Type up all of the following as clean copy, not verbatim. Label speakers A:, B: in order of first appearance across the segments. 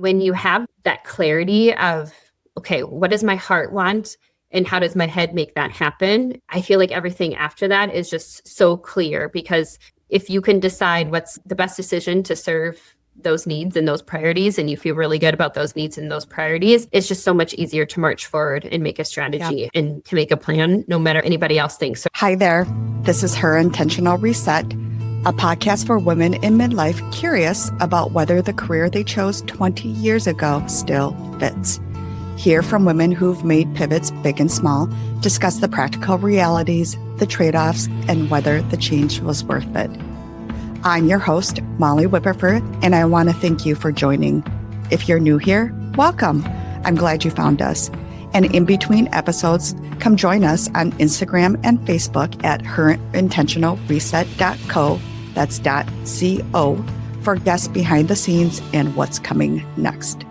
A: when you have that clarity of, okay, what does my heart want? And how does my head make that happen? I feel like everything after that is just so clear, because if you can decide what's the best decision to serve those needs and those priorities, and you feel really good about those needs and those priorities, it's just so much easier to march forward and make a strategy and to make a plan, no matter anybody else thinks.
B: Hi there. This is Her Intentional Reset, a podcast for women in midlife curious about whether the career they chose 20 years ago still fits. Hear from women who've made pivots big and small, discuss the practical realities, the trade-offs, and whether the change was worth it. I'm your host, Molly Whipperford, and I want to thank you for joining. If you're new here, welcome. I'm glad you found us. And in between episodes, come join us on Instagram and Facebook at herintentionalreset.co, that's .co, for guests behind the scenes and what's coming next.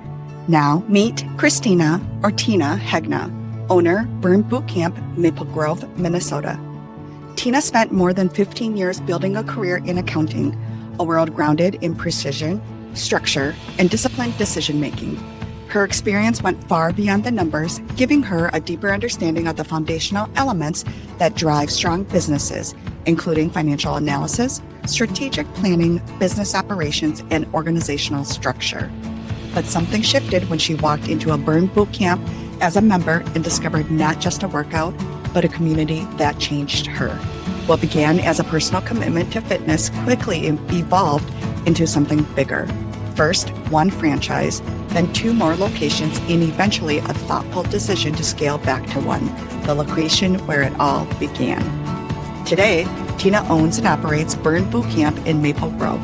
B: Now, meet Christina or Tina Hegna, owner, Burn Boot Camp, Maple Grove, Minnesota. Tina spent more than 15 years building a career in accounting, a world grounded in precision, structure, and disciplined decision-making. Her experience went far beyond the numbers, giving her a deeper understanding of the foundational elements that drive strong businesses, including financial analysis, strategic planning, business operations, and organizational structure. But something shifted when she walked into a Burn Boot Camp as a member and discovered not just a workout, but a community that changed her. What began as a personal commitment to fitness quickly evolved into something bigger. First, one franchise, then 2 more locations, and eventually a thoughtful decision to scale back to one, the location where it all began. Today, Tina owns and operates Burn Boot Camp in Maple Grove,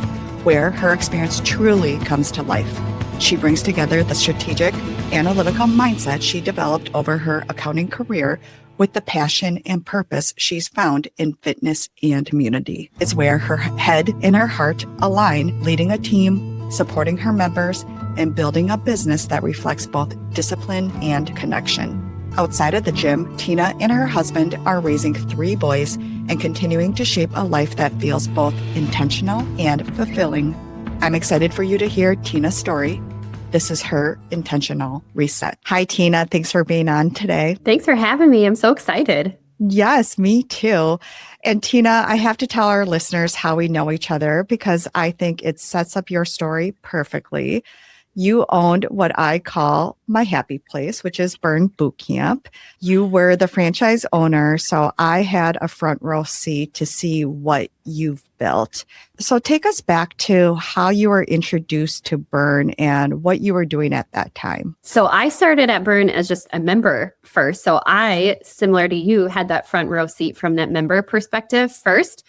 B: where her experience truly comes to life. She brings together the strategic, analytical mindset she developed over her accounting career with the passion and purpose she's found in fitness and community. It's where her head and her heart align, leading a team, supporting her members, and building a business that reflects both discipline and connection. Outside of the gym, Tina and her husband are raising 3 boys and continuing to shape a life that feels both intentional and fulfilling. I'm excited for you to hear Tina's story. This is Her Intentional Reset. Hi, Tina. Thanks for being on today.
A: Thanks for having me. I'm so excited.
B: Yes, me too. And Tina, I have to tell our listeners how we know each other because I think it sets up your story perfectly. You owned what I call my happy place, which is Burn Boot Camp. You were the franchise owner, so I had a front row seat to see what you've built. So take us back to how you were introduced to Burn and what you were doing at that time.
A: So I started at Burn as just a member first. So I, similar to you, had that front row seat from that member perspective first.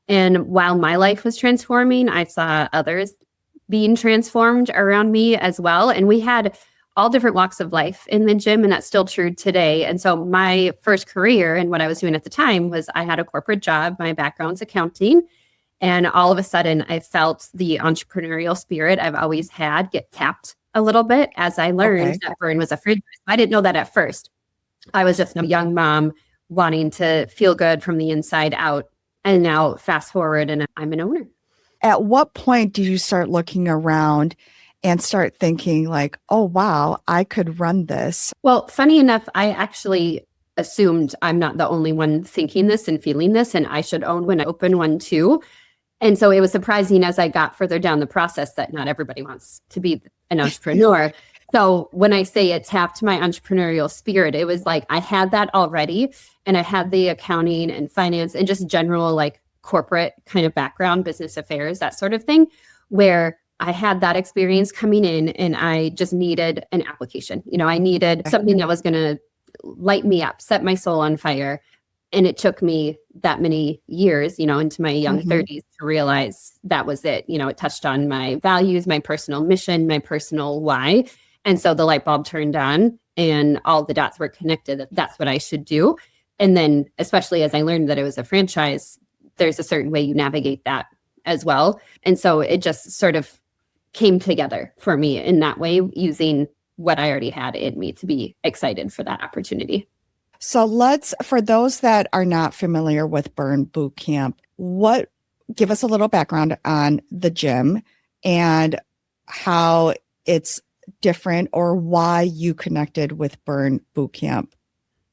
A: And while my life was transforming, I saw others being transformed around me as well. And we had all different walks of life in the gym, and that's still true today. And so my first career and what I was doing at the time was I had a corporate job. My background's accounting. And all of a sudden, I felt the entrepreneurial spirit I've always had get tapped a little bit as I learned that Burn was a franchise. I didn't know that at first. I was just a young mom wanting to feel good from the inside out. And now fast forward and I'm an owner.
B: At what point do you start looking around and start thinking like, oh, wow, I could run this?
A: Well, funny enough, I actually assumed I'm not the only one thinking this and feeling this, and I should own when I open one too. And so it was surprising as I got further down the process that not everybody wants to be an entrepreneur. So when I say it tapped my entrepreneurial spirit, it was like I had that already, and I had the accounting and finance and just general like corporate kind of background, business affairs, that sort of thing, where I had that experience coming in and I just needed an application. You know, I needed something that was going to light me up, set my soul on fire. And it took me that many years, you know, into my young 30s to realize that was it. You know, it touched on my values, my personal mission, my personal why. And so the light bulb turned on and all the dots were connected that that's what I should do. And then, especially as I learned that it was a franchise, there's a certain way you navigate that as well. And so it just sort of came together for me in that way, using what I already had in me to be excited for that opportunity.
B: So for those that are not familiar with Burn Boot Camp, give us a little background on the gym and how it's different or why you connected with Burn Bootcamp?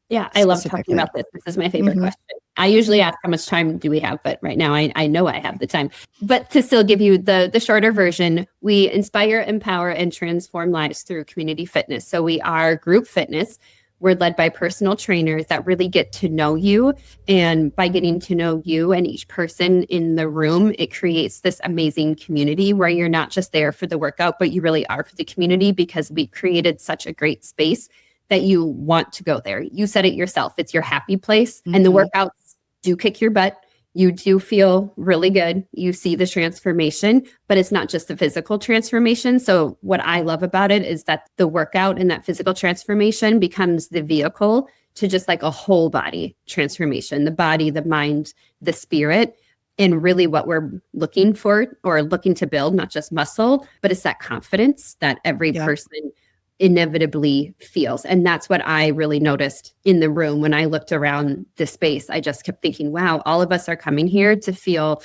A: Yeah, I love talking
B: Specifically.
A: about this. This is my favorite
B: Mhm.
A: question. I usually ask how much time do we have, but right now I know I have the time. But to still give you the shorter version, we inspire, empower, and transform lives through community fitness. So we are group fitness. We're led by personal trainers that really get to know you. And by getting to know you and each person in the room, it creates this amazing community where you're not just there for the workout, but you really are for the community because we created such a great space that you want to go there. You said it yourself. It's your happy place. And the
B: Mhm.
A: workouts do kick your butt. You do feel really good. You see the transformation, but it's not just the physical transformation. So what I love about it is that the workout and that physical transformation becomes the vehicle to just like a whole body transformation, the body, the mind, the spirit. And really what we're looking for or looking to build, not just muscle, but it's that confidence that every
B: Yeah.
A: person inevitably feels. And that's what I really noticed in the room when I looked around the space. I just kept thinking, wow, all of us are coming here to feel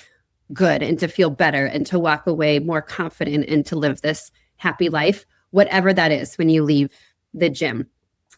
A: good and to feel better and to walk away more confident and to live this happy life, whatever that is when you leave the gym.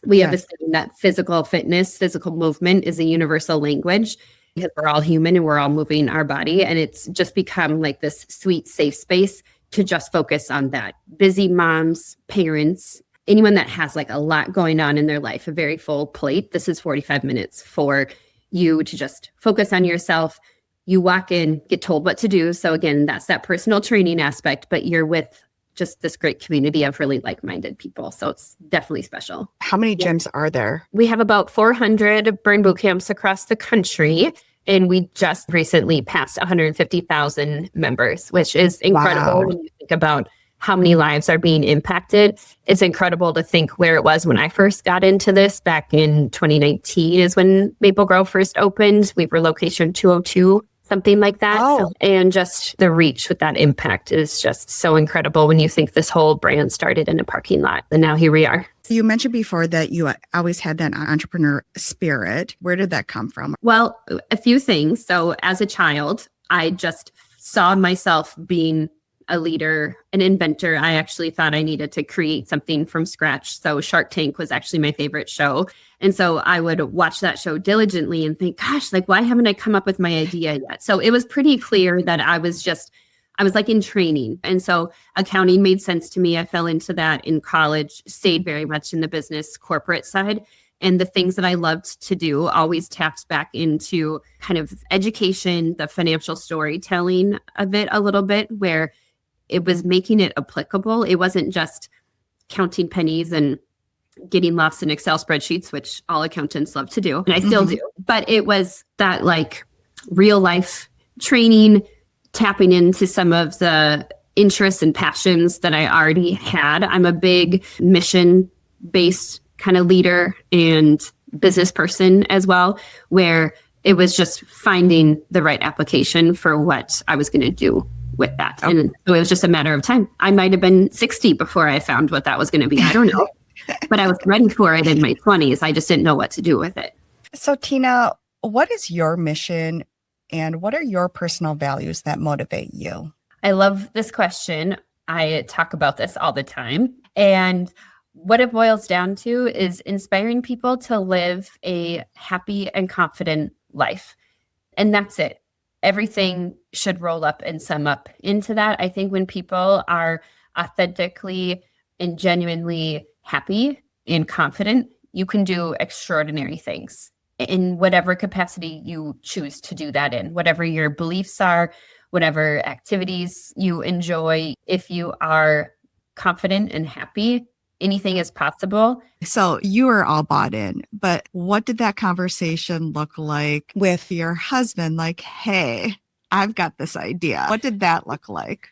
A: We have a
B: Yes.
A: saying that physical fitness, physical movement is a universal language because we're all human and we're all moving our body. And it's just become like this sweet, safe space to just focus on that. Busy moms, parents, anyone that has like a lot going on in their life, a very full plate. This is 45 minutes for you to just focus on yourself. You walk in, get told what to do. So again, that's that personal training aspect, but you're with just this great community of really like-minded people. So it's definitely special.
B: How many
A: Yeah.
B: gyms are there?
A: We have about 400 burn boot camps across the country. And we just recently passed 150,000 members, which is incredible
B: Wow.
A: when you think about how many lives are being impacted. It's incredible to think where it was when I first got into this back in 2019 is when Maple Grove first opened. We were location 202, something like that.
B: Oh.
A: And just the reach with that impact is just so incredible when you think this whole brand started in a parking lot. And now here we are.
B: You mentioned before that you always had that entrepreneur spirit. Where did that come from?
A: Well, a few things. So as a child, I just saw myself being a leader, an inventor. I actually thought I needed to create something from scratch. So Shark Tank was actually my favorite show. And so I would watch that show diligently and think, gosh, like, why haven't I come up with my idea yet? So it was pretty clear that I was like in training. And so accounting made sense to me. I fell into that in college, stayed very much in the business corporate side. And the things that I loved to do always tapped back into kind of education, the financial storytelling of it a little bit, where it was making it applicable. It wasn't just counting pennies and getting lost in Excel spreadsheets, which all accountants love to do. And I still do. But it was that like real life training, tapping into some of the interests and passions that I already had. I'm a big mission-based kind of leader and business person as well, where it was just finding the right application for what I was going to do with that.
B: Okay.
A: And so it was just a matter of time. I might have been 60 before I found what that was going to be. I don't know. But I was ready for it in my 20s. I just didn't know what to do with it.
B: So, Tina, what is your mission and what are your personal values that motivate you?
A: I love this question. I talk about this all the time. And what it boils down to is inspiring people to live a happy and confident life. And that's it. Everything should roll up and sum up into that. I think when people are authentically and genuinely happy and confident, you can do extraordinary things in whatever capacity you choose to do that in, whatever your beliefs are, whatever activities you enjoy. If you are confident and happy, anything is possible.
B: So you are all bought in, but what did that conversation look like with your husband? Like, hey, I've got this idea. What did that look like?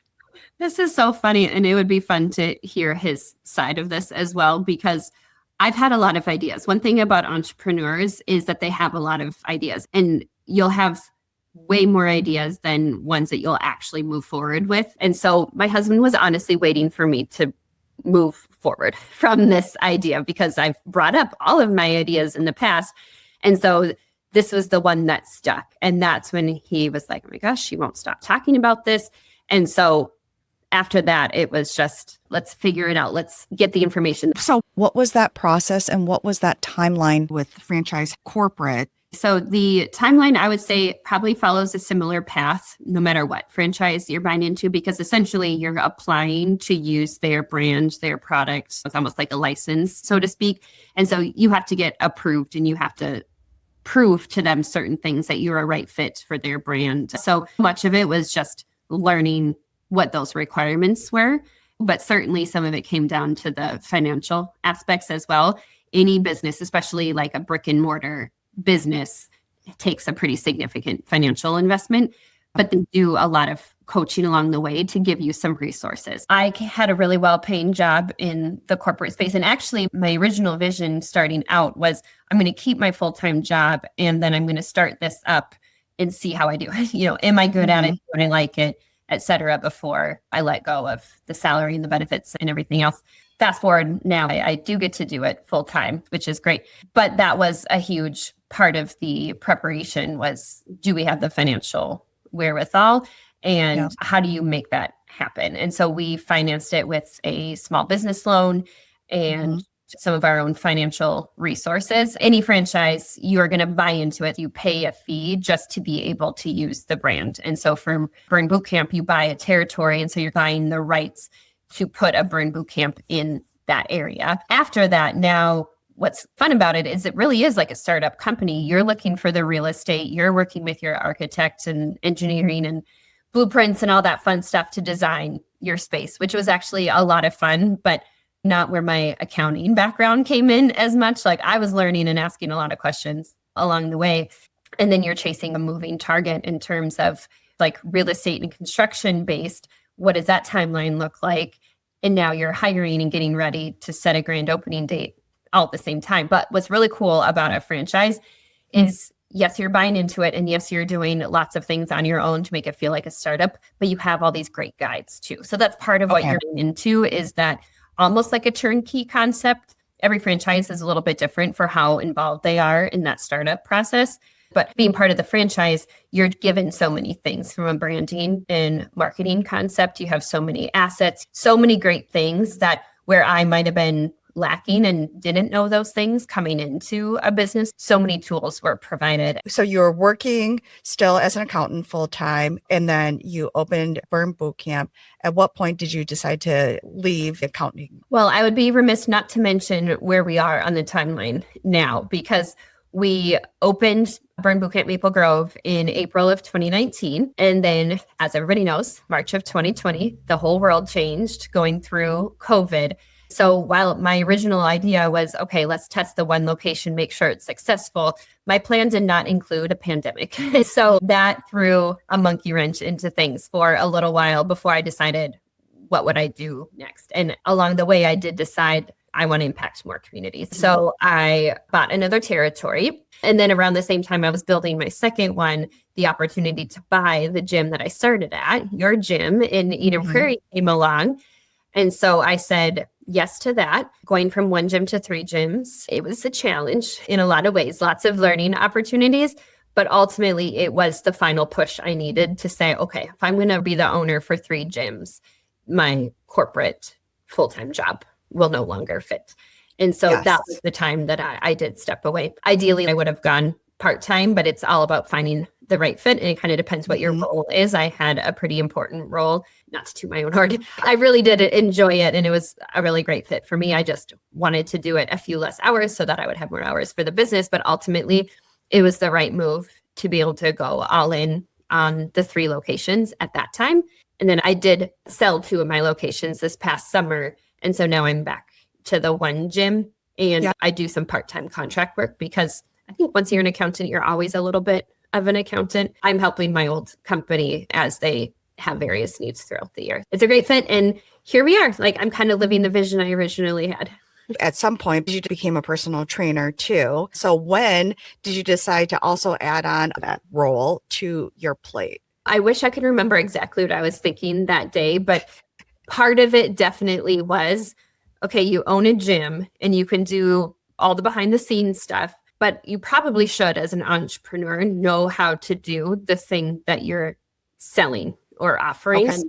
A: This is so funny. And it would be fun to hear his side of this as well, because I've had a lot of ideas. One thing about entrepreneurs is that they have a lot of ideas, and you'll have way more ideas than ones that you'll actually move forward with. And so my husband was honestly waiting for me to move forward from this idea because I've brought up all of my ideas in the past. And so this was the one that stuck. And that's when he was like, oh my gosh, she won't stop talking about this. And so after that, it was just, let's figure it out. Let's get the information.
B: So what was that process and what was that timeline with franchise corporate?
A: So the timeline, I would say, probably follows a similar path, no matter what franchise you're buying into, because essentially you're applying to use their brand, their products. It's almost like a license, so to speak. And so you have to get approved and you have to prove to them certain things that you're a right fit for their brand. So much of it was just learning what those requirements were. But certainly some of it came down to the financial aspects as well. Any business, especially like a brick and mortar business, takes a pretty significant financial investment, but they do a lot of coaching along the way to give you some resources. I had a really well-paying job in the corporate space. And actually, my original vision starting out was I'm going to keep my full-time job and then I'm going to start this up and see how I do. Am I good at it? Do I like it, et cetera, before I let go of the salary and the benefits and everything else. Fast forward now, I do get to do it full time, which is great. But that was a huge part of the preparation was, do we have the financial wherewithal? And how do you make that happen? And so we financed it with a small business loan and some of our own financial resources. Any franchise, you're going to buy into it. You pay a fee just to be able to use the brand. And so for Burn Bootcamp, you buy a territory. And so you're buying the rights to put a Burn Bootcamp in that area. After that, now what's fun about it is it really is like a startup company. You're looking for the real estate. You're working with your architects and engineering and blueprints and all that fun stuff to design your space, which was actually a lot of fun, but not where my accounting background came in as much. Like I was learning and asking a lot of questions along the way. And then you're chasing a moving target in terms of like real estate and construction based. What does that timeline look like? And now you're hiring and getting ready to set a grand opening date all at the same time. But what's really cool about a franchise is, yes, you're buying into it. And yes, you're doing lots of things on your own to make it feel like a startup, but you have all these great guides too. So that's part of what you're into, is that almost like a turnkey concept. Every franchise is a little bit different for how involved they are in that startup process. But being part of the franchise, you're given so many things from a branding and marketing concept. You have so many assets, so many great things that where I might have been lacking and didn't know those things coming into a business, so many tools were provided.
B: So you were working still as an accountant full-time, and then you opened Burn Bootcamp. At what point did you decide to leave accounting?
A: Well, I would be remiss not to mention where we are on the timeline now, because we opened Burn Bootcamp Maple Grove in April of 2019. And then, as everybody knows, March of 2020, the whole world changed going through COVID. So while my original idea was, okay, let's test the one location, make sure it's successful, my plan did not include a pandemic. So that threw a monkey wrench into things for a little while before I decided what would I do next. And along the way, I did decide I want to impact more communities. So I bought another territory. And then around the same time I was building my second one, the opportunity to buy the gym that I started at, your gym in Eden Prairie, came along. And so I said yes to that. Going from one gym to 3 gyms, it was a challenge in a lot of ways, lots of learning opportunities. But ultimately, it was the final push I needed to say, okay, if I'm going to be the owner for 3 gyms, my corporate full-time job will no longer fit. And so that was the time that I did step away. Ideally, I would have gone part-time, but it's all about finding the right fit. And it kind of depends what your role is. I had a pretty important role, not to toot my own horn. I really did enjoy it. And it was a really great fit for me. I just wanted to do it a few less hours so that I would have more hours for the business. But ultimately, it was the right move to be able to go all in on the 3 locations at that time. And then I did sell 2 of my locations this past summer. And so now I'm back to the 1 gym, and I do some part-time contract work because I think once you're an accountant, you're always a little bit of an accountant. I'm helping my old company as they have various needs throughout the year. It's a great fit. And here we are. Like, I'm kind of living the vision I originally had.
B: At some point, you became a personal trainer too. So when did you decide to also add on that role to your plate?
A: I wish I could remember exactly what I was thinking that day, but part of it definitely was, okay, you own a gym and you can do all the behind the scenes stuff, but you probably should, as an entrepreneur, know how to do the thing that you're selling or offering. Okay.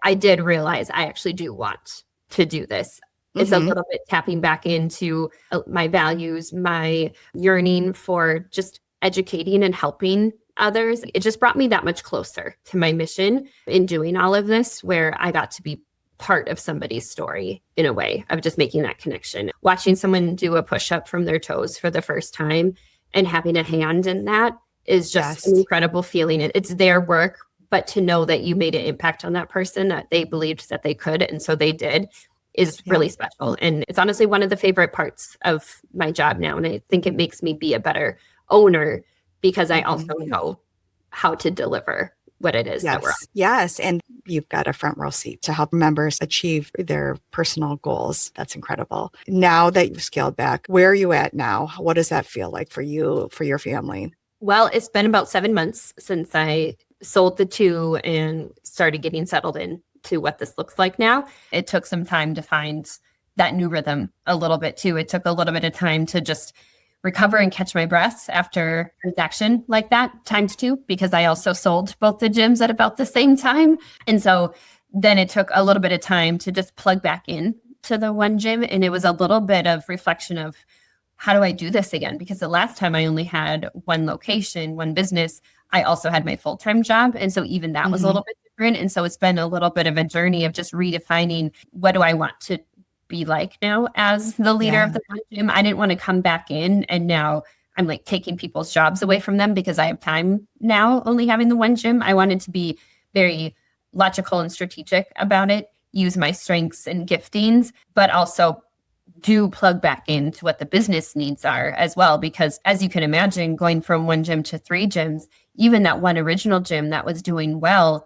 A: I did realize I actually do want to do this. It's a little bit tapping back into my values, my yearning for just educating and helping others. It just brought me that much closer to my mission in doing all of this, where I got to be part of somebody's story in a way of just making that connection. Watching someone do a push-up from their toes for the first time and having a hand in that is just an incredible feeling. It's their work, but to know that you made an impact on that person, that they believed that they could, and so they did, is really special. And it's honestly one of the favorite parts of my job now. And I think it makes me be a better owner because I also know how to deliver what it is that we're on.
B: Yes. And you've got a front row seat to help members achieve their personal goals. That's incredible. Now that you've scaled back, where are you at now? What does that feel like for you, for your family?
A: Well, it's been about 7 months since I sold the 2 and started getting settled in to what this looks like now. It took some time to find that new rhythm a little bit too. It took a little bit of time to just recover and catch my breath after a transaction like that ×2, because I also sold both the gyms at about the same time. And so then it took a little bit of time to just plug back in to the one gym. And it was a little bit of reflection of, how do I do this again? Because the last time I only had one location, one business. I also had my full-time job. And so even that was a little bit different. And so it's been a little bit of a journey of just redefining, what do I want to be like now as the leader of the one gym? I didn't want to come back in and now I'm like taking people's jobs away from them because I have time now only having the one gym. I wanted to be very logical and strategic about it, use my strengths and giftings, but also do plug back into what the business needs are as well. Because as you can imagine, going from one gym to 3 gyms, even that one original gym that was doing well,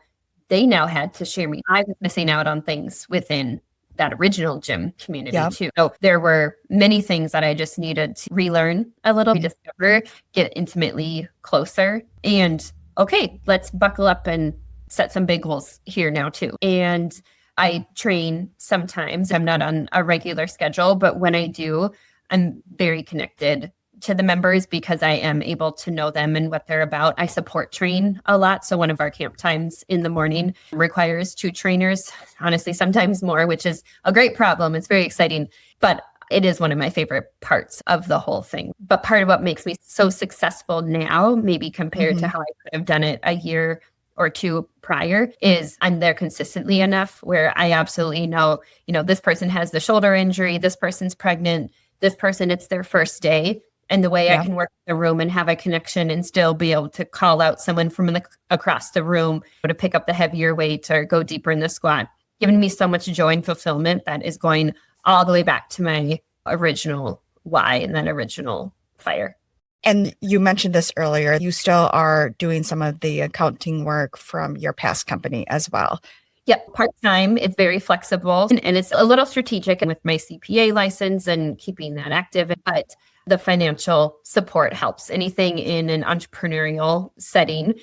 A: they now had to share me. I was missing out on things within that original gym community too. So there were many things that I just needed to relearn a little, rediscover, get intimately closer. And okay, let's buckle up and set some big goals here now too. And I train sometimes. I'm not on a regular schedule, but when I do, I'm very connected to the members because I am able to know them and what they're about. I support train a lot. So one of our camp times in the morning requires 2 trainers, honestly, sometimes more, which is a great problem. It's very exciting, but it is one of my favorite parts of the whole thing. But part of what makes me so successful now, maybe compared to how I could have done it a year or 2 prior, is I'm there consistently enough where I absolutely know, this person has the shoulder injury, this person's pregnant, this person, it's their first day. And the way I can work in the room and have a connection and still be able to call out someone from across the room to pick up the heavier weight or go deeper in the squat, giving me so much joy and fulfillment that is going all the way back to my original why and that original fire.
B: And you mentioned this earlier, you still are doing some of the accounting work from your past company as well.
A: Yep, part-time. It's very flexible and it's a little strategic with my CPA license and keeping that active. But the financial support helps. Anything in an entrepreneurial setting,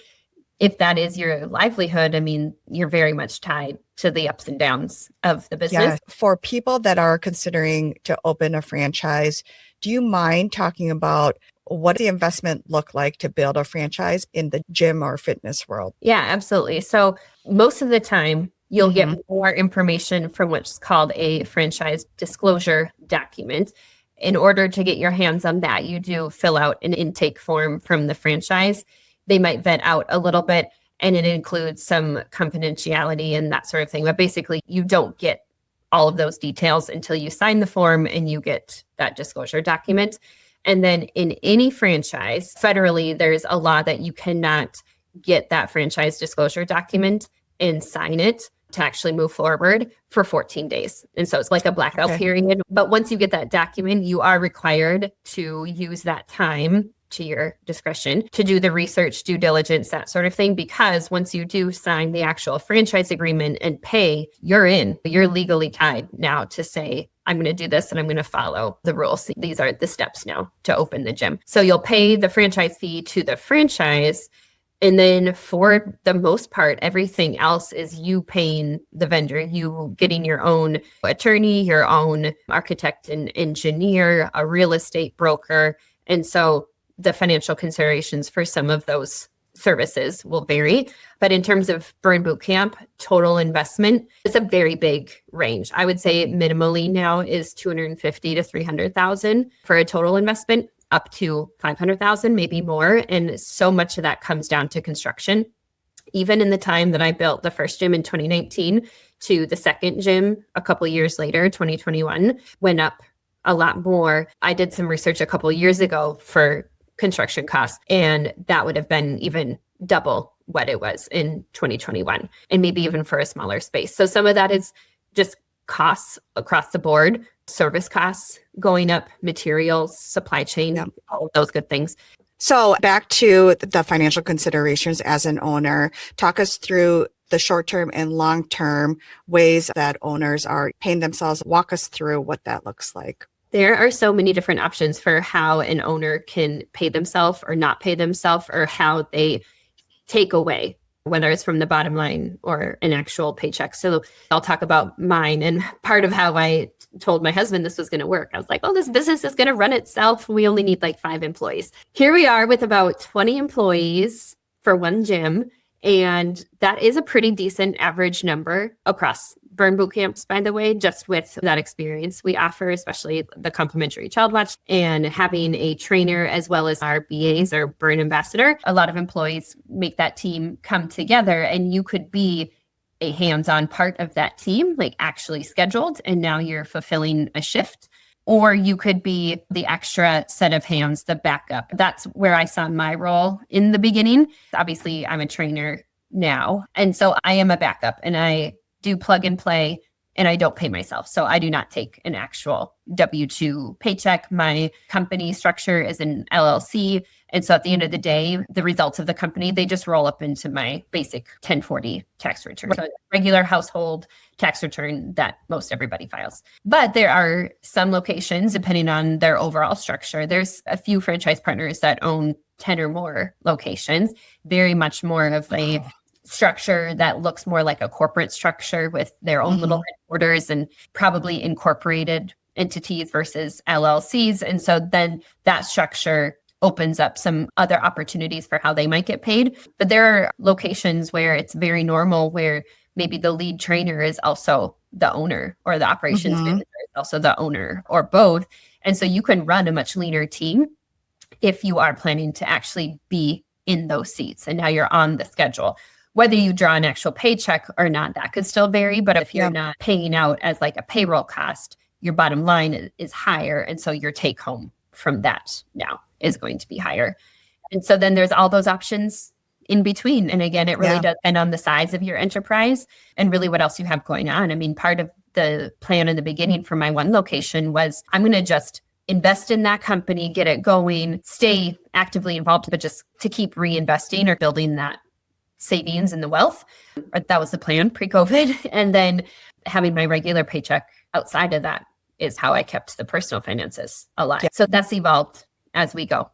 A: if that is your livelihood, I mean, you're very much tied to the ups and downs of the business.
B: Yeah. For people that are considering to open a franchise, do you mind talking about what the investment look like to build a franchise in the gym or fitness world?
A: Yeah, absolutely. So most of the time, you'll get more information from what's called a franchise disclosure document. In order to get your hands on that, you do fill out an intake form from the franchise. They might vet out a little bit, and it includes some confidentiality and that sort of thing. But basically, you don't get all of those details until you sign the form and you get that disclosure document. And then in any franchise, federally, there's a law that you cannot get that franchise disclosure document and sign it to actually move forward for 14 days. And so it's like a blackout period. But once you get that document, you are required to use that time to your discretion to do the research, due diligence, that sort of thing. Because once you do sign the actual franchise agreement and pay, you're in. You're legally tied now to say, I'm going to do this and I'm going to follow the rules. These are the steps now to open the gym. So you'll pay the franchise fee to the franchise. And then for the most part, everything else is you paying the vendor, you getting your own attorney, your own architect and engineer, a real estate broker. And so the financial considerations for some of those services will vary. But in terms of Burn Boot Camp, total investment, it's a very big range. I would say minimally now is 250 to 300,000 for a total investment, up to 500,000, maybe more. And so much of that comes down to construction. Even in the time that I built the first gym in 2019 to the second gym a couple years later, 2021, went up a lot more. I did some research a couple years ago for construction costs, and that would have been even double what it was in 2021, and maybe even for a smaller space. So some of that is just costs across the board, service costs going up, materials, supply chain, all of those good things.
B: So back to the financial considerations as an owner, talk us through the short-term and long-term ways that owners are paying themselves. Walk us through what that looks like.
A: There are so many different options for how an owner can pay themselves or not pay themselves, or how they take away, whether it's from the bottom line or an actual paycheck. So I'll talk about mine, and part of how I told my husband this was going to work. I was like, oh, this business is going to run itself. We only need like 5 employees. Here we are with about 20 employees for one gym. And that is a pretty decent average number across Burn Boot Camps, by the way, just with that experience we offer, especially the complimentary child watch and having a trainer as well as our BAs or Burn Ambassador. A lot of employees make that team come together, and you could be a hands-on part of that team, like actually scheduled, and now you're fulfilling a shift. Or you could be the extra set of hands, the backup. That's where I saw my role in the beginning. Obviously, I'm a trainer now. And so I am a backup, and I do plug and play, and I don't pay myself. So I do not take an actual W-2 paycheck. My company structure is an LLC. And so at the end of the day, the results of the company, they just roll up into my basic 1040 tax return. So regular household tax return that most everybody files. But there are some locations, depending on their overall structure. There's a few franchise partners that own 10 or more locations, very much more of a structure that looks more like a corporate structure with their own little headquarters and probably incorporated entities versus LLCs. And so then that structure opens up some other opportunities for how they might get paid. But there are locations where it's very normal, where maybe the lead trainer is also the owner, or the operations manager is also the owner, or both. And so you can run a much leaner team if you are planning to actually be in those seats, and now you're on the schedule. Whether you draw an actual paycheck or not, that could still vary. But if you're not paying out as like a payroll cost, your bottom line is higher. And so your take home from that now is going to be higher. And so then there's all those options in between. And again, it really does depend on the size of your enterprise and really what else you have going on. I mean, part of the plan in the beginning for my one location was, I'm going to just invest in that company, get it going, stay actively involved, but just to keep reinvesting or building that savings and the wealth. That was the plan pre-COVID. And then having my regular paycheck outside of that is how I kept the personal finances alive. Yeah. So that's evolved as we go.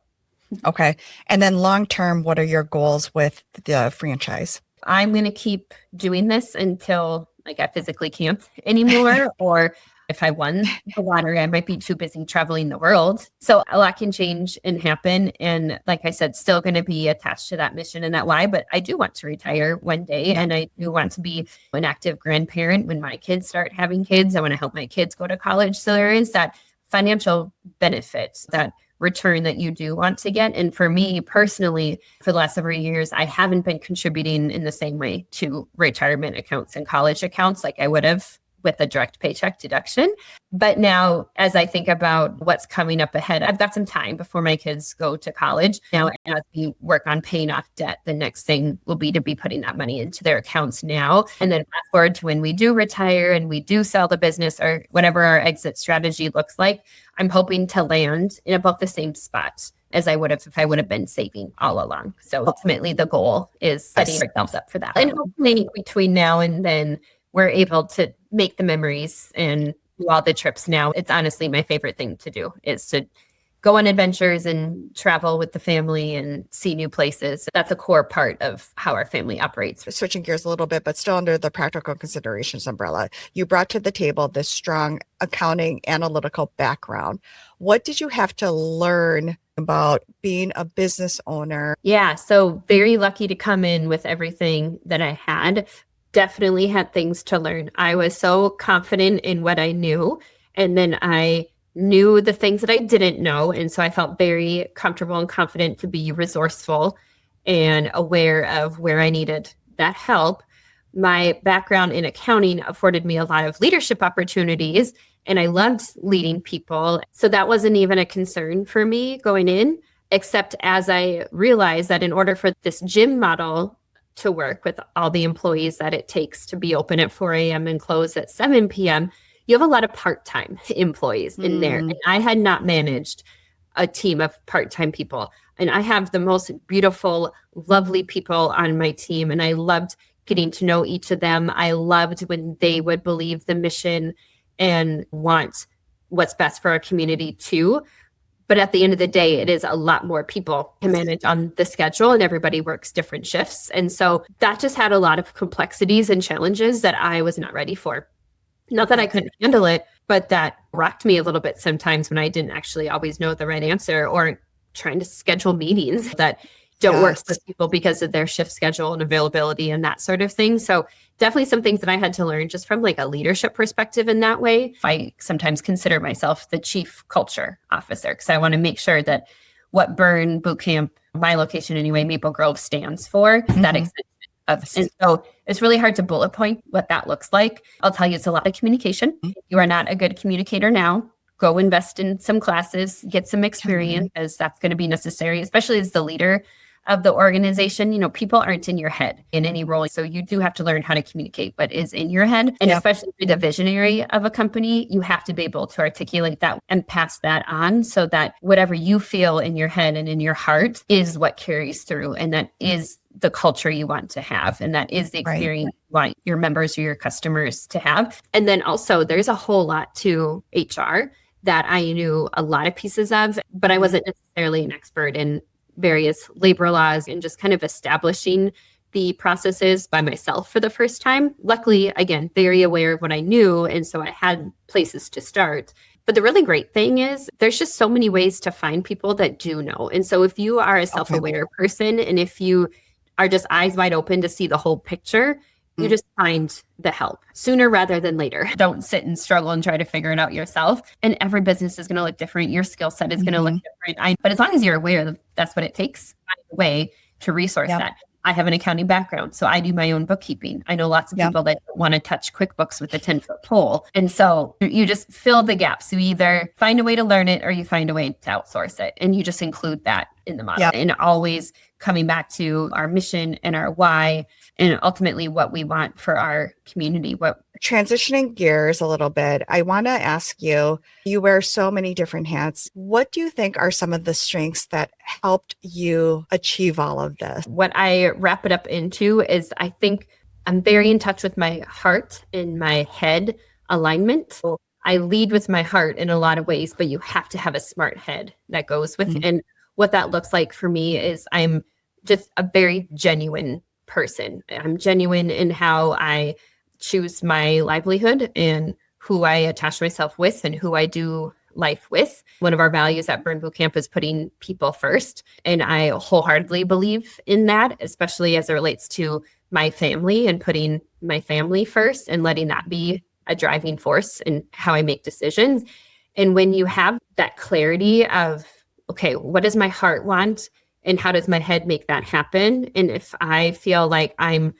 B: Okay. And then long-term, what are your goals with the franchise?
A: I'm going to keep doing this until like I physically can't anymore, or if I won the lottery, I might be too busy traveling the world. So a lot can change and happen. And like I said, still going to be attached to that mission and that why, but I do want to retire one day. And I do want to be an active grandparent when my kids start having kids. I want to help my kids go to college. So there is that financial benefit, that return that you do want to get. And for me personally, for the last several years, I haven't been contributing in the same way to retirement accounts and college accounts like I would have with a direct paycheck deduction. But now, as I think about what's coming up ahead, I've got some time before my kids go to college. Now, as we work on paying off debt, the next thing will be to be putting that money into their accounts now. And then fast forward to when we do retire and we do sell the business or whatever our exit strategy looks like, I'm hoping to land in about the same spot as I would have if I would have been saving all along. So ultimately, the goal is setting ourselves up for that. And hopefully between now and then, we're able to make the memories and do all the trips now. It's honestly my favorite thing to do, is to go on adventures and travel with the family and see new places. That's a core part of how our family operates.
B: Switching gears a little bit, but still under the practical considerations umbrella, you brought to the table this strong accounting analytical background. What did you have to learn about being a business owner.
A: Yeah, so very lucky to come in with everything that I had. Definitely had things to learn. I was so confident in what I knew, and then I knew the things that I didn't know. And so I felt very comfortable and confident to be resourceful and aware of where I needed that help. My background in accounting afforded me a lot of leadership opportunities, and I loved leading people. So that wasn't even a concern for me going in, except as I realized that in order for this gym model to work with all the employees that it takes to be open at 4 a.m. and close at 7 p.m., you have a lot of part-time employees in there. And I had not managed a team of part-time people. And I have the most beautiful, lovely people on my team. And I loved getting to know each of them. I loved when they would believe the mission and want what's best for our community too. But at the end of the day, it is a lot more people to manage on the schedule, and everybody works different shifts. And so that just had a lot of complexities and challenges that I was not ready for. Not that I couldn't handle it, but that rocked me a little bit sometimes when I didn't actually always know the right answer, or trying to schedule meetings that don't work for people because of their shift schedule and availability and that sort of thing. So definitely some things that I had to learn just from like a leadership perspective in that way. I sometimes consider myself the chief culture officer because I want to make sure that what Burn Bootcamp, my location anyway, Maple Grove stands for, is that extension of. And so it's really hard to bullet point what that looks like. I'll tell you, it's a lot of communication. If you are not a good communicator now, go invest in some classes, get some experience, as that's going to be necessary, especially as the leader of the organization. You know, people aren't in your head in any role. So you do have to learn how to communicate what is in your head. And especially if you're the visionary of a company, you have to be able to articulate that and pass that on so that whatever you feel in your head and in your heart is what carries through. And that is the culture you want to have. And that is the experience you want your members or your customers to have. And then also there's a whole lot to HR that I knew a lot of pieces of, but I wasn't necessarily an expert in various labor laws and just kind of establishing the processes by myself for the first time. Luckily, again, very aware of what I knew. And so I had places to start. But the really great thing is there's just so many ways to find people that do know. And so if you are a self-aware person, and if you are just eyes wide open to see the whole picture, you just find the help sooner rather than later. Don't sit and struggle and try to figure it out yourself. And every business is going to look different. Your skill set is going to look different. But as long as you're aware that that's what it takes, find a way to resource that. I have an accounting background, so I do my own bookkeeping. I know lots of people that want to touch QuickBooks with a 10-foot pole. And so you just fill the gaps. You either find a way to learn it or you find a way to outsource it. And you just include that in the model. And always coming back to our mission and our why, and ultimately what we want for our community.
B: Transitioning gears a little bit, I want to ask you, you wear so many different hats. What do you think are some of the strengths that helped you achieve all of this?
A: What I wrap it up into is I think I'm very in touch with my heart and my head alignment. So I lead with my heart in a lot of ways, but you have to have a smart head that goes with it. And what that looks like for me is I'm just a very genuine person. I'm genuine in how I choose my livelihood and who I attach myself with and who I do life with. One of our values at Burn Bootcamp is putting people first. And I wholeheartedly believe in that, especially as it relates to my family and putting my family first and letting that be a driving force in how I make decisions. And when you have that clarity of, okay, what does my heart want? And how does my head make that happen? And if I feel like I'm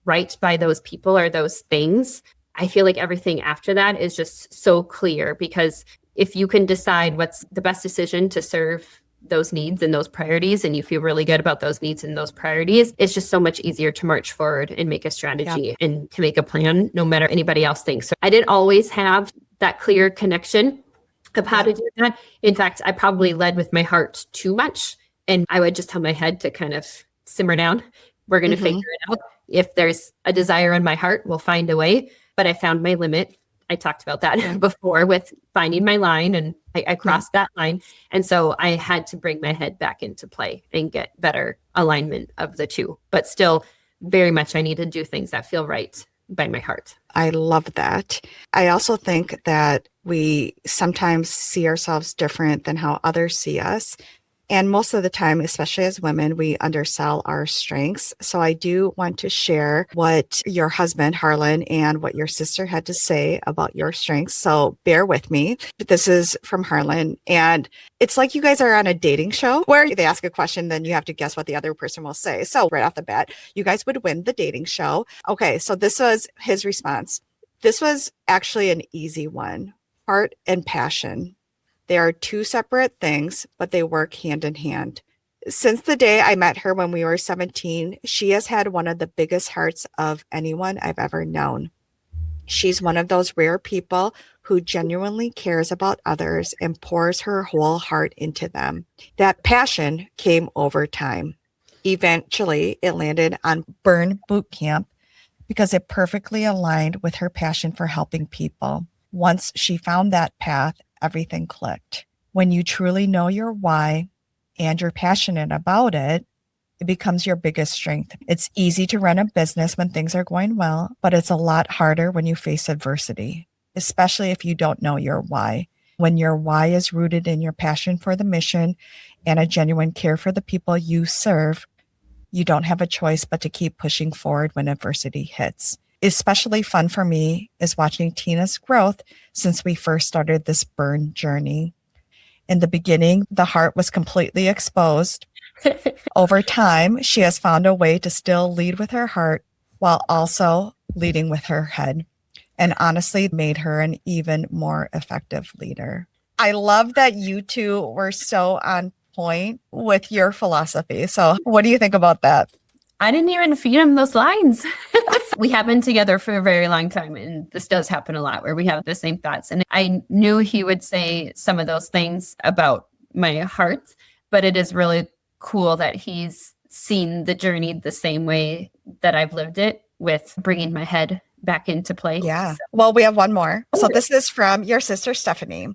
A: right by those people or those things, I feel like everything after that is just so clear, because if you can decide what's the best decision to serve those needs and those priorities, and you feel really good about those needs and those priorities, it's just so much easier to march forward and make a strategy and to make a plan, no matter anybody else thinks. So I didn't always have that clear connection of how to do that. In fact, I probably led with my heart too much. And I would just tell my head to kind of simmer down. We're going to figure it out. If there's a desire in my heart, we'll find a way. But I found my limit. I talked about that before with finding my line, and I crossed that line. And so I had to bring my head back into play and get better alignment of the two. But still, very much I need to do things that feel right by my heart.
B: I love that. I also think that we sometimes see ourselves different than how others see us. And most of the time, especially as women, we undersell our strengths. So I do want to share what your husband, Harlan, and what your sister had to say about your strengths. So bear with me. This is from Harlan. And it's like you guys are on a dating show where they ask a question, then you have to guess what the other person will say. So right off the bat, you guys would win the dating show. Okay, so this was his response. This was actually an easy one. Heart and passion. They are two separate things, but they work hand in hand. Since the day I met her when we were 17, she has had one of the biggest hearts of anyone I've ever known. She's one of those rare people who genuinely cares about others and pours her whole heart into them. That passion came over time. Eventually, it landed on Burn Boot Camp because it perfectly aligned with her passion for helping people. Once she found that path, everything clicked. When you truly know your why and you're passionate about it, it becomes your biggest strength. It's easy to run a business when things are going well, but it's a lot harder when you face adversity, especially if you don't know your why. When your why is rooted in your passion for the mission and a genuine care for the people you serve, you don't have a choice but to keep pushing forward when adversity hits. Especially fun for me is watching Tina's growth since we first started this burn journey. In the beginning, the heart was completely exposed. Over time, she has found a way to still lead with her heart while also leading with her head, and honestly made her an even more effective leader. I love that you two were so on point with your philosophy. So what do you think about that?
A: I didn't even feed him those lines. We have been together for a very long time, and this does happen a lot where we have the same thoughts. And I knew he would say some of those things about my heart, but it is really cool that he's seen the journey the same way that I've lived it, with bringing my head back into play.
B: Yeah. Well, we have one more. So this is from your sister, Stephanie.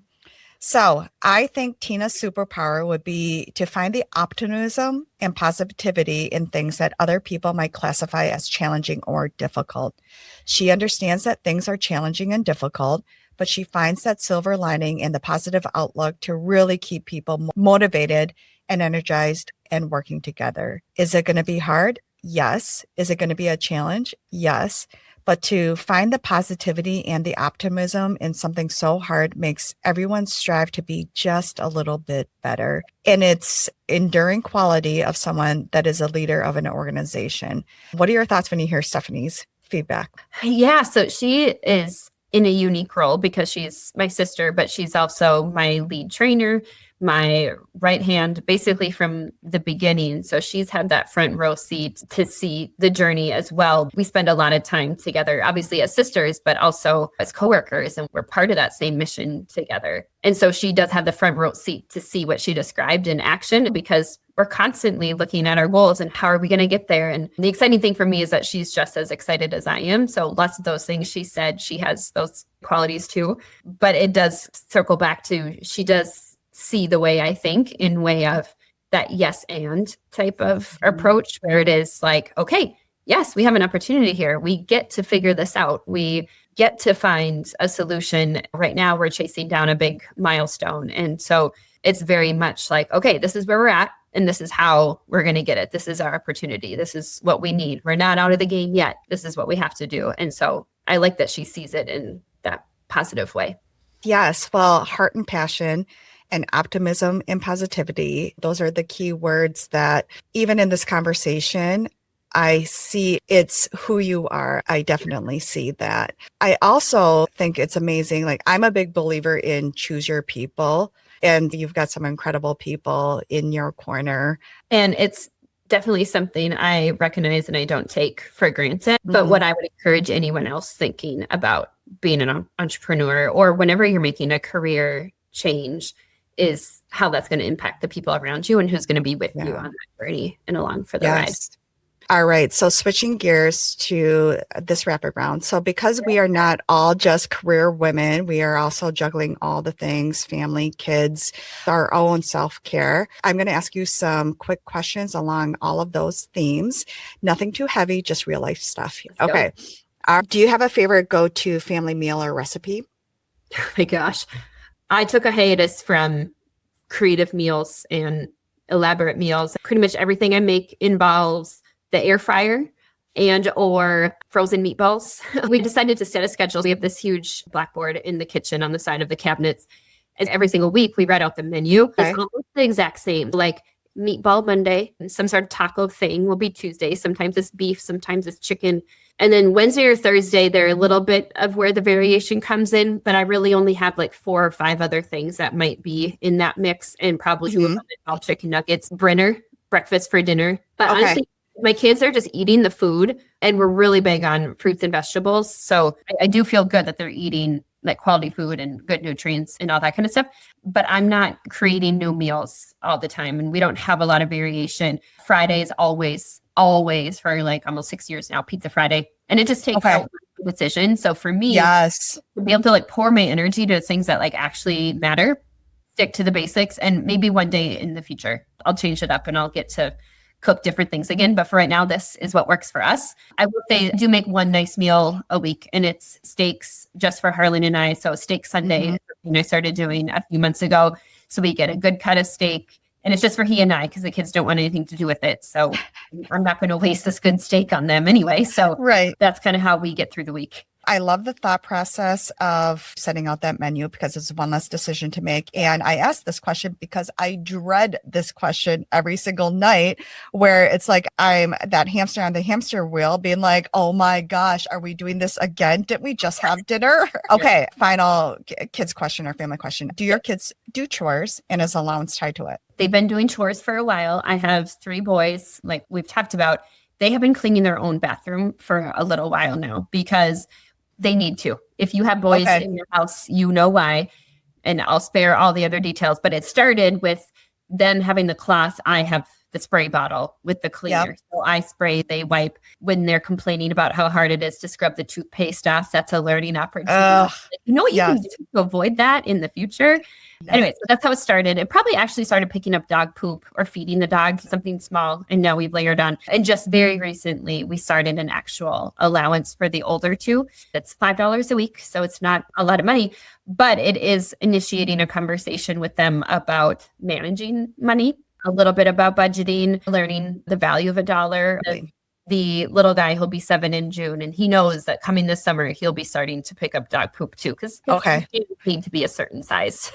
B: So I think Tina's superpower would be to find the optimism and positivity in things that other people might classify as challenging or difficult. She understands that things are challenging and difficult, but she finds that silver lining and the positive outlook to really keep people motivated and energized and working together. Is it going to be hard? Yes. Is it going to be a challenge? Yes. But to find the positivity and the optimism in something so hard makes everyone strive to be just a little bit better. And it's enduring quality of someone that is a leader of an organization. What are your thoughts when you hear Stephanie's feedback?
A: Yeah, so she is in a unique role because she's my sister, but she's also my lead trainer, my right hand, basically from the beginning. So she's had that front row seat to see the journey as well. We spend a lot of time together, obviously as sisters, but also as coworkers, and we're part of that same mission together. And so she does have the front row seat to see what she described in action, because we're constantly looking at our goals and how are we going to get there. And the exciting thing for me is that she's just as excited as I am. So lots of those things she said, she has those qualities too. But it does circle back to, she does see the way I think, in way of that yes and type of approach, where it is like, okay, yes, we have an opportunity here. We get to figure this out. We get to find a solution. Right now, we're chasing down a big milestone. And so it's very much like, okay, this is where we're at, and this is how we're going to get it. This is our opportunity. This is what we need. We're not out of the game yet. This is what we have to do. And so I like that she sees it in that positive way.
B: Yes. Well, heart and passion and optimism and positivity, those are the key words that even in this conversation, I see it's who you are. I definitely see that. I also think it's amazing. Like, I'm a big believer in choose your people, and you've got some incredible people in your corner.
A: And it's definitely something I recognize and I don't take for granted. But what I would encourage anyone else thinking about being an entrepreneur, or whenever you're making a career change, is how that's going to impact the people around you and who's going to be with you on that journey and along for the ride.
B: All right. So switching gears to this rapid round. So because we are not all just career women, we are also juggling all the things, family, kids, our own self-care. I'm going to ask you some quick questions along all of those themes. Nothing too heavy, just real life stuff. Okay. Do you have a favorite go-to family meal or recipe?
A: Oh my gosh. I took a hiatus from creative meals and elaborate meals. Pretty much everything I make involves the air fryer and or frozen meatballs. We decided to set a schedule. We have this huge blackboard in the kitchen on the side of the cabinets. And every single week we write out the menu.
B: Okay.
A: It's almost the exact same. Like meatball Monday, some sort of taco thing will be Tuesday. Sometimes it's beef, sometimes it's chicken. And then Wednesday or Thursday, there are a little bit of where the variation comes in, but I really only have like 4 or 5 other things that might be in that mix, and probably 2 of them involve chicken nuggets, Brenner, breakfast for dinner. But honestly, my kids are just eating the food, and we're really big on fruits and vegetables. So I do feel good that they're eating like quality food and good nutrients and all that kind of stuff. But I'm not creating new meals all the time, and we don't have a lot of variation. Friday is always for like almost 6 years now, Pizza Friday. And it just takes out one decision. So for me, to be able to like pour my energy to things that like actually matter, stick to the basics, and maybe one day in the future, I'll change it up and I'll get to cook different things again. But for right now, this is what works for us. I will say I do make one nice meal a week, and it's steaks just for Harlan and I. So steak Sunday, I started doing a few months ago. So we get a good cut of steak, and it's just for he and I, because the kids don't want anything to do with it. So I'm not going to waste this good steak on them anyway. So that's kind of how we get through the week.
B: I love the thought process of setting out that menu because it's one less decision to make. And I asked this question because I dread this question every single night, where it's like I'm that hamster on the hamster wheel being like, oh my gosh, are we doing this again? Didn't we just have dinner? Okay, final kids question or family question. Do your kids do chores, and is allowance tied to it?
A: They've been doing chores for a while. I have 3 boys, like we've talked about. They have been cleaning their own bathroom for a little while now because they need to. If you have boys in your house, you know why. And I'll spare all the other details. But it started with them having the cloth. I have the spray bottle with the cleaner. So I spray, they wipe. When they're complaining about how hard it is to scrub the toothpaste off, that's a learning opportunity. You know what you can do to avoid that in the future? Anyway, so that's how it started. It probably actually started picking up dog poop or feeding the dog, something small. And now we've layered on. And just very recently, we started an actual allowance for the older 2. That's $5 a week. So it's not a lot of money, but it is initiating a conversation with them about managing money, a little bit about budgeting, learning the value of a dollar. The little guy, he'll be 7 in June, and he knows that coming this summer, he'll be starting to pick up dog poop too, because they need to be a certain size.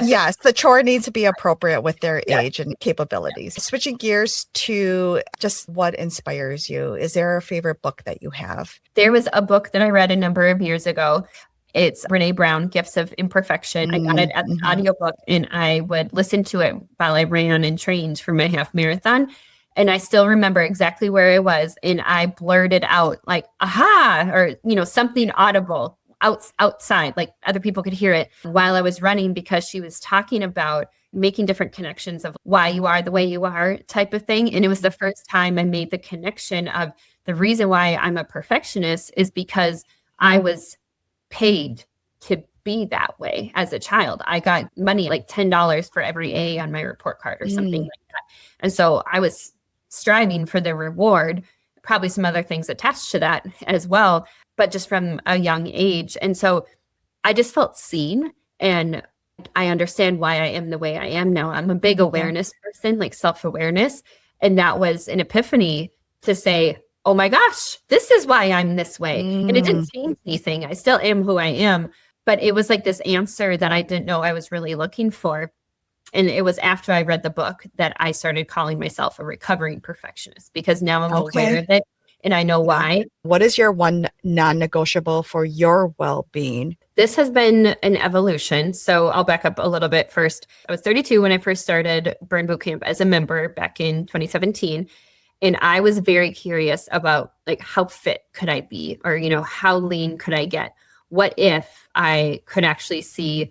B: Yes, the chore needs to be appropriate with their age and capabilities. Switching gears to just what inspires you. Is there a favorite book that you have?
A: There was a book that I read a number of years ago. It's Brene Brown, Gifts of Imperfection. I got it at the audiobook, and I would listen to it while I ran and trained for my half marathon. And I still remember exactly where I was. And I blurted out like, aha, or, something audible outside, like other people could hear it while I was running, because she was talking about making different connections of why you are the way you are type of thing. And it was the first time I made the connection of the reason why I'm a perfectionist is because I was paid to be that way as a child. I got money, like $10 for every A on my report card or something like that. And so I was striving for the reward, probably some other things attached to that as well, but just from a young age. And so I just felt seen, and I understand why I am the way I am now. I'm a big awareness person, like self-awareness. And that was an epiphany to say, oh my gosh, this is why I'm this way. And it didn't change anything. I still am who I am. But it was like this answer that I didn't know I was really looking for. And it was after I read the book that I started calling myself a recovering perfectionist, because now I'm aware of it and I know why.
B: What is your one non-negotiable for your well-being?
A: This has been an evolution. So I'll back up a little bit first. I was 32 when I first started Burn Boot Camp as a member back in 2017. And I was very curious about like, how fit could I be? Or, how lean could I get? What if I could actually see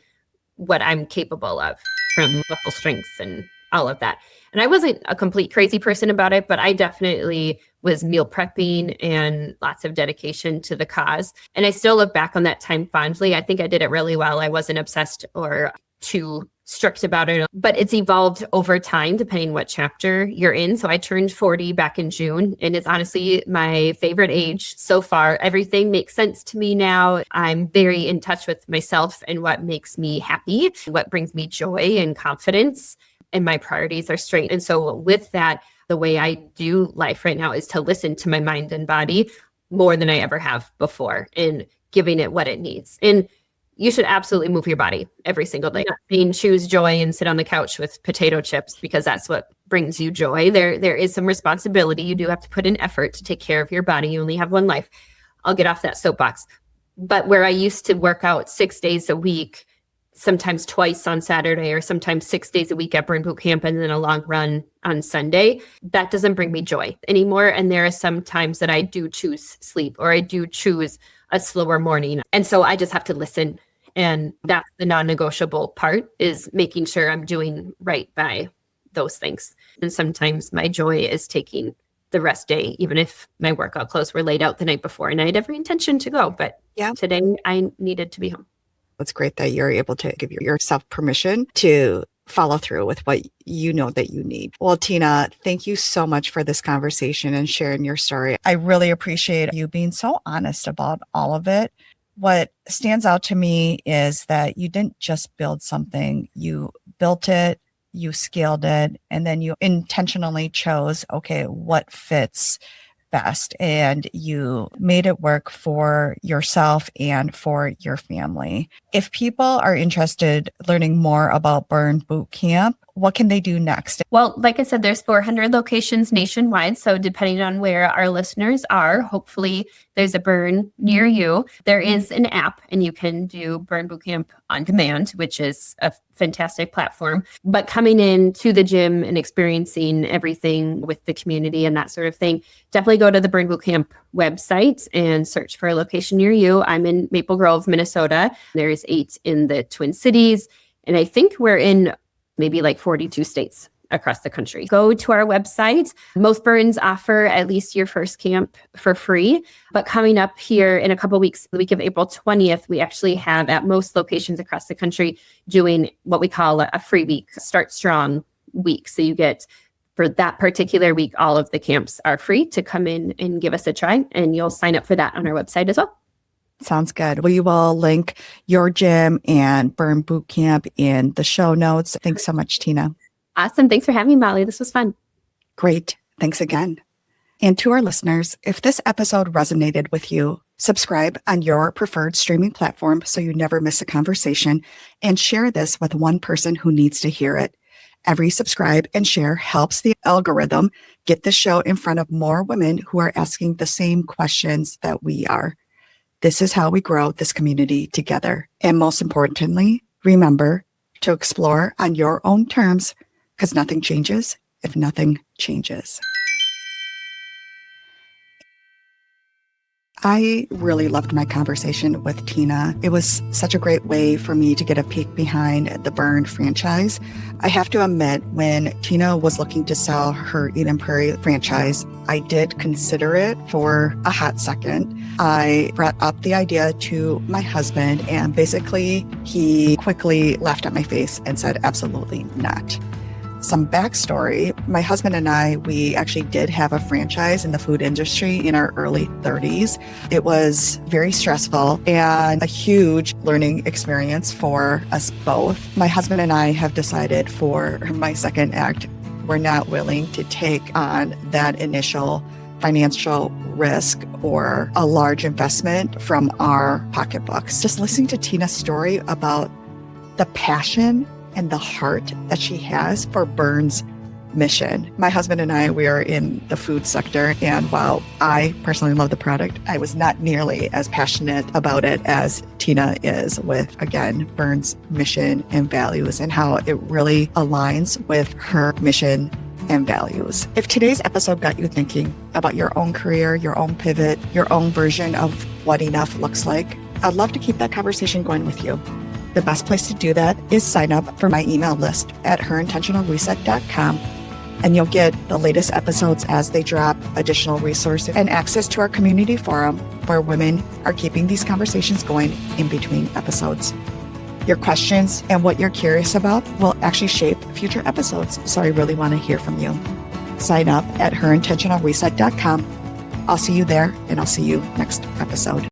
A: what I'm capable of from muscle strengths and all of that? And I wasn't a complete crazy person about it, but I definitely was meal prepping and lots of dedication to the cause. And I still look back on that time fondly. I think I did it really well. I wasn't obsessed or too strict about it, but it's evolved over time depending what chapter you're in. So I turned 40 back in June, and it's honestly my favorite age so far. Everything makes sense to me now. I'm very in touch with myself and what makes me happy, what brings me joy and confidence. and my priorities are straight. And so with that, the way I do life right now is to listen to my mind and body more than I ever have before and giving it what it needs. And you should absolutely move your body every single day. Not choose joy and sit on the couch with potato chips because that's what brings you joy. There is some responsibility. You do have to put in effort to take care of your body. You only have one life. I'll get off that soapbox. But where I used to work out 6 days a week, sometimes twice on Saturday or sometimes 6 days a week at Burn Boot Camp and then a long run on Sunday, that doesn't bring me joy anymore. And there are some times that I do choose sleep or I do choose a slower morning. And so I just have to listen. And that's the non-negotiable part, is making sure I'm doing right by those things. And sometimes my joy is taking the rest day, even if my workout clothes were laid out the night before and I had every intention to go. But today I needed to be home.
B: It's great that you're able to give yourself permission to follow through with what you know that you need. Well, Tina, thank you so much for this conversation and sharing your story. I really appreciate you being so honest about all of it. What stands out to me is that you didn't just build something, you built it, you scaled it, and then you intentionally chose, okay, what fits best, and you made it work for yourself and for your family. If people are interested learning more about Burn Boot Camp, what can they do next?
A: Well, like I said, there's 400 locations nationwide. So depending on where our listeners are, hopefully there's a Burn near you. There is an app and you can do Burn Boot Camp on demand, which is a fantastic platform. But coming in to the gym and experiencing everything with the community and that sort of thing, definitely go to the Burn Boot Camp website and search for a location near you. I'm in Maple Grove, Minnesota. There's 8 in the Twin Cities. And I think we're in maybe like 42 states across the country. Go to our website. Most burns offer at least your first camp for free. But coming up here in a couple of weeks, the week of April 20th, we actually have at most locations across the country doing what we call a free week, Start Strong week. So you get, for that particular week, all of the camps are free to come in and give us a try. And you'll sign up for that on our website as well.
B: Sounds good. We will link your gym and Burn Boot Camp in the show notes. Thanks so much, Tina.
A: Awesome. Thanks for having me, Molly. This was fun.
B: Great. Thanks again. And to our listeners, if this episode resonated with you, subscribe on your preferred streaming platform so you never miss a conversation, and share this with one person who needs to hear it. Every subscribe and share helps the algorithm get the show in front of more women who are asking the same questions that we are. This is how we grow this community together. And most importantly, remember to explore on your own terms, because nothing changes if nothing changes. I really loved my conversation with Tina. It was such a great way for me to get a peek behind the Burn franchise. I have to admit, when Tina was looking to sell her Eden Prairie franchise, I did consider it for a hot second. I brought up the idea to my husband, and basically he quickly laughed at my face and said, absolutely not. Some backstory, my husband and I, we actually did have a franchise in the food industry in our early 30s. It was very stressful and a huge learning experience for us both. My husband and I have decided for my second act, we're not willing to take on that initial financial risk or a large investment from our pocketbooks. Just listening to Tina's story about the passion and the heart that she has for Burn's mission. My husband and I, we are in the food sector, and while I personally love the product, I was not nearly as passionate about it as Tina is with, again, Burn's mission and values and how it really aligns with her mission and values. If today's episode got you thinking about your own career, your own pivot, your own version of what enough looks like, I'd love to keep that conversation going with you. The best place to do that is sign up for my email list at herintentionalreset.com, and you'll get the latest episodes as they drop, additional resources, and access to our community forum where women are keeping these conversations going in between episodes. Your questions and what you're curious about will actually shape future episodes, so I really want to hear from you. Sign up at herintentionalreset.com. I'll see you there, and I'll see you next episode.